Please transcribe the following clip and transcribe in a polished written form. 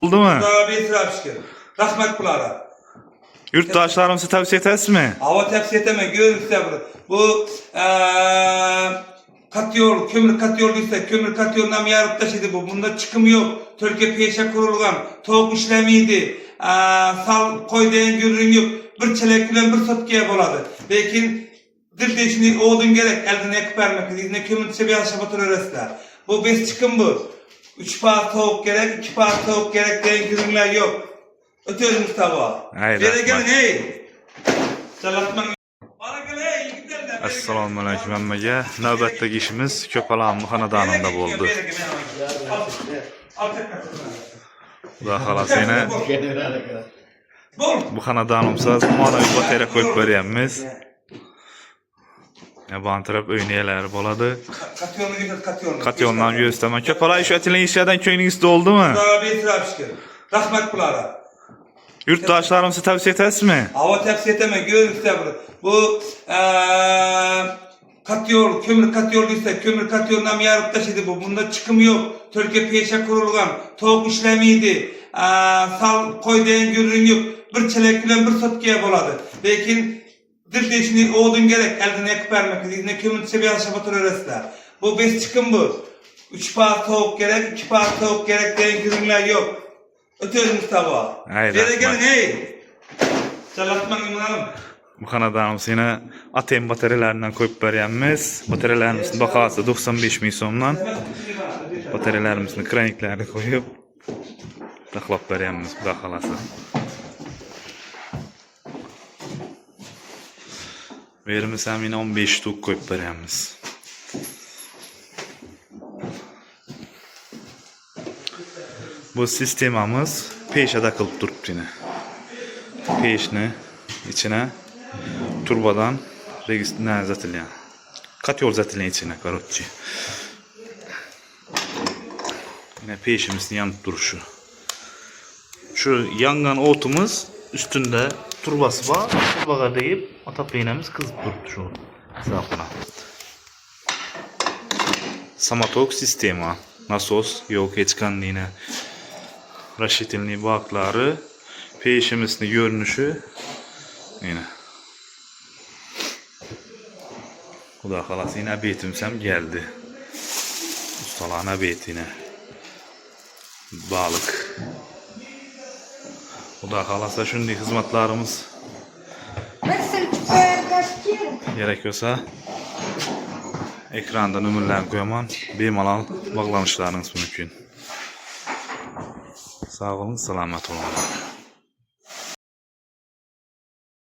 Oldu mu? Daha bir itiraf şükür. Rahmet bulara. Yurttaşlarımızı tavsiye etsizmi? Hava tavsiye eteme, görürüz ya bu katıyol, kömür katıyol ise kömür katıyolundan yarıp taşıdı bu. Bunda çıkım yok. Türkiye peşe kurulgan. Tavuk işlemiydi. Sal koy deyen görürüm yok. Bir çelek bilen bir sotkiye boladı. Belki dildeşini oğudun gerek elden ekip vermek. İzine kömür sebebi aşağı öğretler. Bu 5 çıkım bu. 3 bağ tavuk gerek, 2 bağ tavuk gerek deyen görürümler yok. Ötüyoruz Mustafa. Bere gelin hey. Çalatman. Bana gel hey yigitler. Assalomu alaykum hammaga. Navbatdagi ishimiz Ko'palamni xonadonida bo'ldi. Xudo xolasa yana bu xonadonimizda zamonaviy batareya qo'yib beryapmiz. Bantirab o'ynayalar bo'ladi. Katyondan göstermen. Ko'pala ish etilen işlerden köyünüz doldumi? Daha bir itiraf şükür. Rahmet bulara. Yurttaşlarımızı tavsiye etsizmi? Hava tavsiye eteme, görürüz ya bu katıyol, kömür katıyol ise kömür katıyolundan yarıp taşıdı bu. Bunda çıkım yok. Türkiye peşe kurulgan. Tavuk işlemiydi. Sal koy deyen görürüm yok. Bir çelek bilen bir sotkiye boladı. Belki dildeşini oğudun gerek elden ekip vermek. İzine kömür sebebi aşağı öğretler. Bu 5 çıkım bu. 3 bağ tavuk gerek, 2 bağ tavuk gerek deyen görürümler yok. Ötüyoruz Mustafa. Bere gelin hey. Çalatman imanalım. Bu xonadonimiz yana ATM batareyalaridan qo'yib beryapmiz. Batareyalarimizning bahosi 95 ming so'mdan. Batareyalarimizning kraniklarini qo'yib taxlab beryapmiz, xudo xolasa. Verimiz ham yana 15 tuk qo'yib beryapmiz. Bu sistemamiz peshada qilib turibdi yana. Peshni içine turbadan registrine zatilyan. Katyol zatilyan içine korotçi. Yine peşimizin yanıp duruşu. Şu yangan otumuz üstünde turbası var. Turbaga deyip atap iğnemiz kızıp durdu şu hesabına. Samatok sistemi. Nasos yok geçkan yine. Raşitilni bakları. Peşimizin görünüşü. Yine. Xudo xolasa yine betimsem geldi. Ustalana bet yine. Balık. Xudo xolasa shunday xizmatlarimiz gerekiyorsa ekranda nömrelerini koyaman. Bemalol bog'lanishlaringiz mumkin. Sağ olun, selamet olun.